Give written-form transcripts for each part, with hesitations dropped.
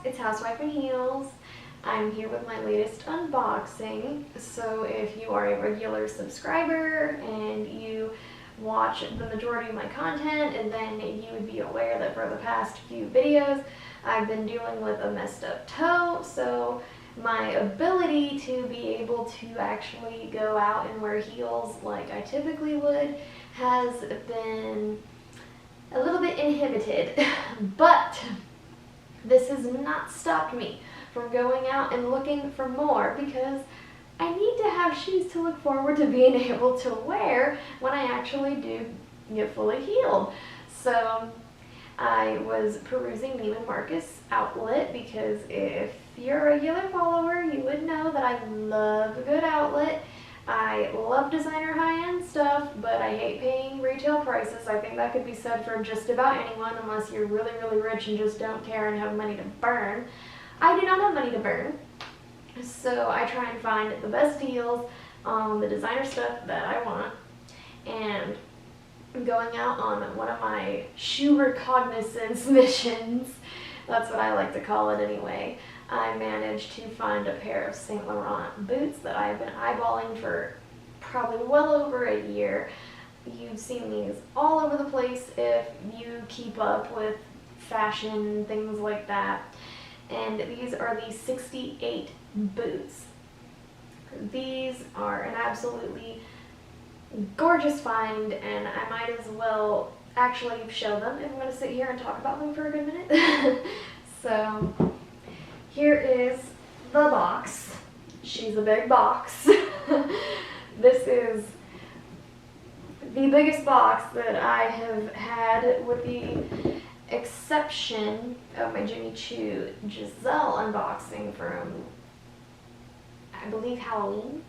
it's Housewife in Heels. I'm here with my latest unboxing. So if you are a regular subscriber and you watch the majority of my content, and then you would be aware that for the past few videos I've been dealing with a messed up toe, so my ability to be able to actually go out and wear heels like I typically would has been a little bit inhibited. But this has not stopped me from going out and looking for more, because I need to have shoes to look forward to being able to wear when I actually do get fully healed. So I was perusing Neiman Marcus outlet, because if you're a regular follower, you would know that I love a good outlet. I love designer high-end stuff, but I hate paying retail prices. I think that could be said for just about anyone, unless you're really, really rich and just don't care and have money to burn. I do not have money to burn, so I try and find the best deals on the designer stuff that I want. And going out on one of my shoe reconnaissance missions, that's what I like to call it anyway, I managed to find a pair of Saint Laurent boots that I've been eyeballing for probably well over a year. You've seen these all over the place if you keep up with fashion, things like that. And these are the 68 boots. These are an absolutely gorgeous find, and I might as well actually show them if I'm going to sit here and talk about them for a good minute. So here is the box. She's a big box. This is the biggest box that I have had, with the exception of my Jimmy Choo Giselle unboxing from, I believe, Halloween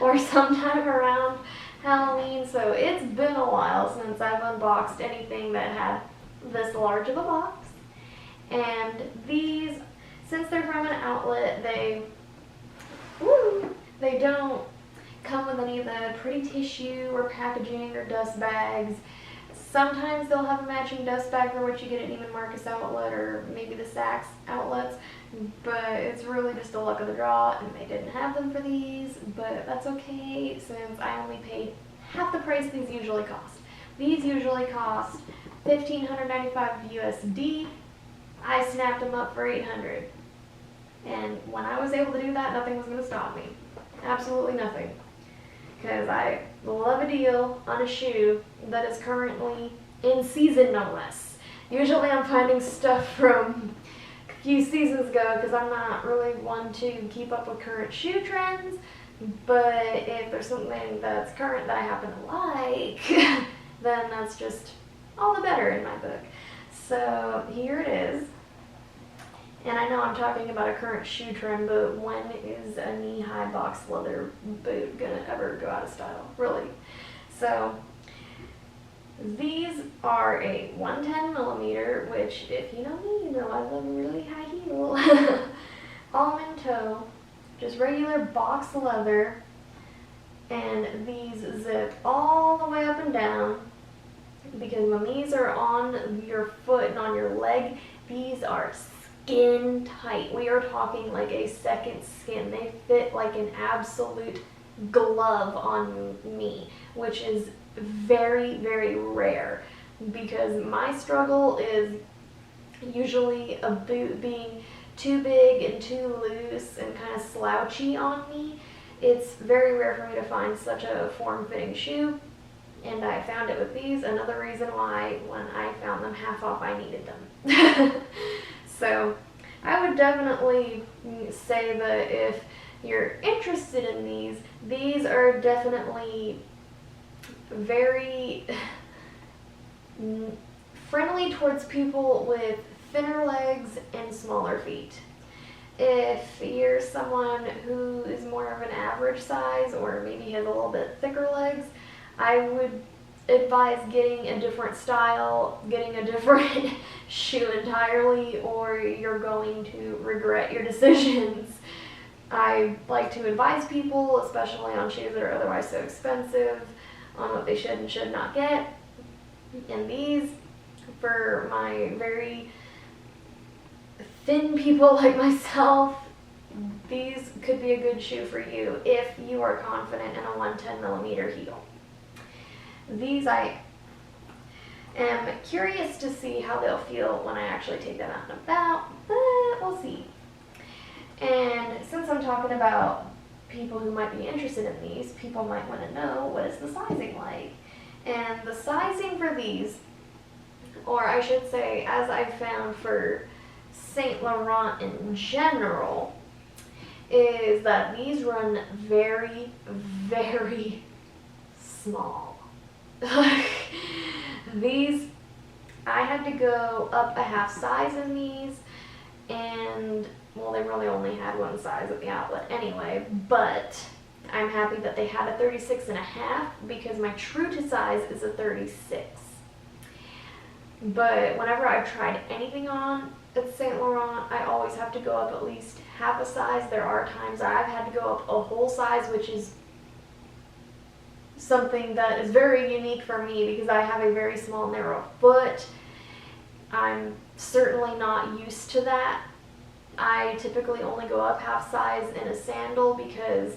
or sometime around Halloween. So it's been a while since I've unboxed anything that had this large of a box. And these, since they're from an outlet, they don't come with any of the pretty tissue or packaging or dust bags. Sometimes they'll have a matching dust bag for what you get at Neiman Marcus outlet or maybe the Saks outlets, but it's really just the luck of the draw, and they didn't have them for these, but that's okay since I only paid half the price these usually cost. These usually cost $1,595 USD. I snapped them up for $800. And when I was able to do that, nothing was going to stop me. Absolutely nothing. Because I love a deal on a shoe that is currently in season, no less. Usually I'm finding stuff from a few seasons ago, because I'm not really one to keep up with current shoe trends. But if there's something that's current that I happen to like, then that's just all the better in my book. So here it is. And I know I'm talking about a current shoe trend, but when is a knee-high box leather boot gonna ever go out of style, really? So these are a 110 millimeter, which, if you know me, you know I love a really high heel. Almond toe, just regular box leather, and these zip all the way up and down, because when these are on your foot and on your leg, these are skin tight. We are talking like a second skin. They fit like an absolute glove on me, which is very, very rare, because my struggle is usually a boot being too big and too loose and kind of slouchy on me. It's very rare for me to find such a form-fitting shoe, and I found it with these. Another reason why when I found them half off, I needed them. So I would definitely say that if you're interested in these are definitely very friendly towards people with thinner legs and smaller feet. If you're someone who is more of an average size, or maybe has a little bit thicker legs, I would advise getting a different style, getting a different shoe entirely, or you're going to regret your decisions. I like to advise people, especially on shoes that are otherwise so expensive, on what they should and should not get. And these, for my very thin people like myself, these could be a good shoe for you if you are confident in a 110mm heel. These I am curious to see how they'll feel when I actually take them out and about, but we'll see. And since I'm talking about people who might be interested in these, people might want to know, what is the sizing like? And the sizing for these, or I should say, as I've found for Saint Laurent in general, is that these run very, very small. These, I had to go up a half size in these, and well, they really only had one size at the outlet anyway, but I'm happy that they had a 36.5 because my true to size is a 36. But whenever I've tried anything on at Saint Laurent, I always have to go up at least half a size. There are times I've had to go up a whole size, which is something that is very unique for me because I have a very small, narrow foot. I'm certainly not used to that. I typically only go up half size in a sandal because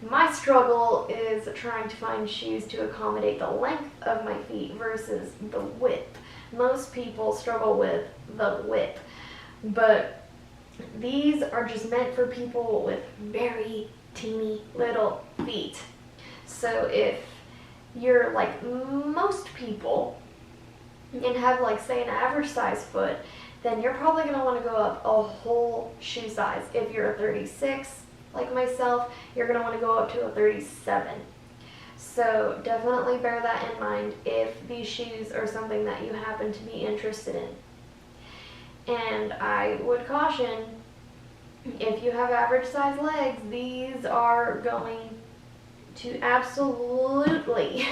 my struggle is trying to find shoes to accommodate the length of my feet versus the width. Most people struggle with the width, but these are just meant for people with very teeny little feet. So if you're like most people and have like say an average size foot, then you're probably going to want to go up a whole shoe size. If you're a 36 like myself, you're going to want to go up to a 37. So definitely bear that in mind if these shoes are something that you happen to be interested in. And I would caution, if you have average size legs, these are going to absolutely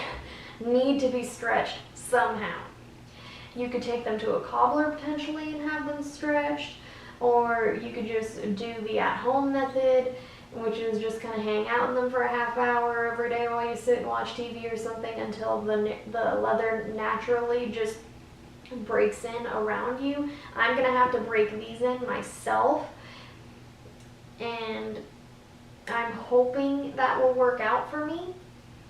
need to be stretched somehow. You could take them to a cobbler potentially and have them stretched, or you could just do the at-home method, which is just kind of hang out in them for a half hour every day while you sit and watch TV or something until the leather naturally just breaks in around you. I'm going to have to break these in myself, and I'm hoping that will work out for me,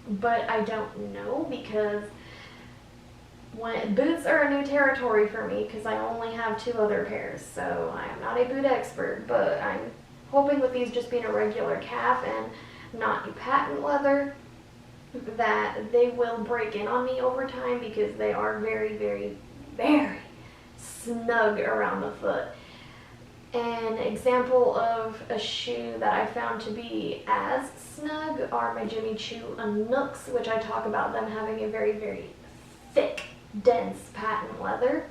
but I don't know because boots are a new territory for me because I only have 2 other pairs, so I am not a boot expert, but I'm hoping with these just being a regular calf and not a patent leather that they will break in on me over time because they are very, very, very snug around the foot. An example of a shoe that I found to be as snug are my Jimmy Choo Nooks, which I talk about them having a very, very thick, dense patent leather,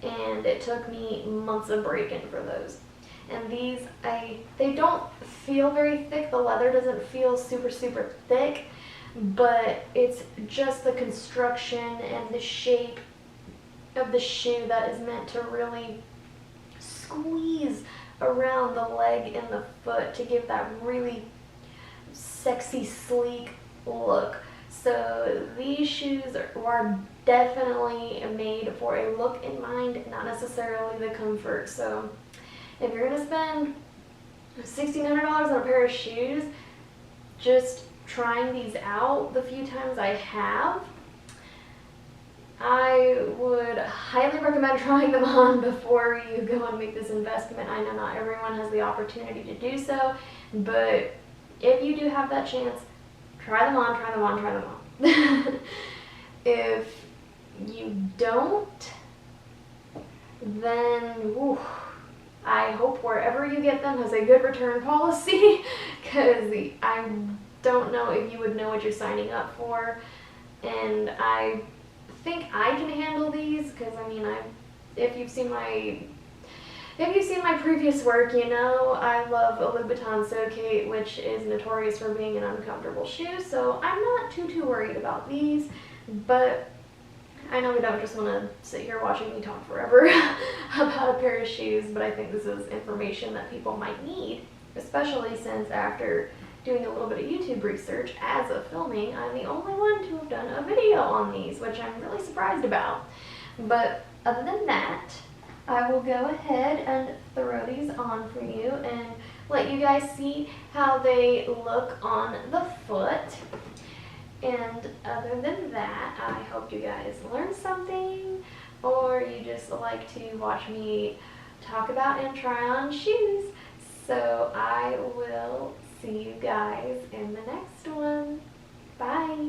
and it took me months of break-in for those. And these, they don't feel very thick. The leather doesn't feel super, super thick, but it's just the construction and the shape of the shoe that is meant to really squeeze around the leg and the foot to give that really sexy, sleek look. So these shoes are definitely made for a look in mind, not necessarily the comfort. So if you're going to spend $1,600 on a pair of shoes, just trying these out the few times I have, I would highly recommend trying them on before you go and make this investment. I know not everyone has the opportunity to do so, but if you do have that chance, try them on, try them on, try them on. If you don't, then I hope wherever you get them has a good return policy, because I don't know if you would know what you're signing up for, and I think I can handle these because I mean, if you've seen my previous work, you know I love a Louboutin Socate, which is notorious for being an uncomfortable shoe, so I'm not too worried about these. But I know we don't just want to sit here watching me talk forever about a pair of shoes, but I think this is information that people might need, especially since after doing a little bit of YouTube research as of filming, I'm the only one to have done a video on these, which I'm really surprised about. But other than that, I will go ahead and throw these on for you and let you guys see how they look on the foot. And other than that, I hope you guys learned something, or you just like to watch me talk about and try on shoes. So I will see you guys in the next one. Bye.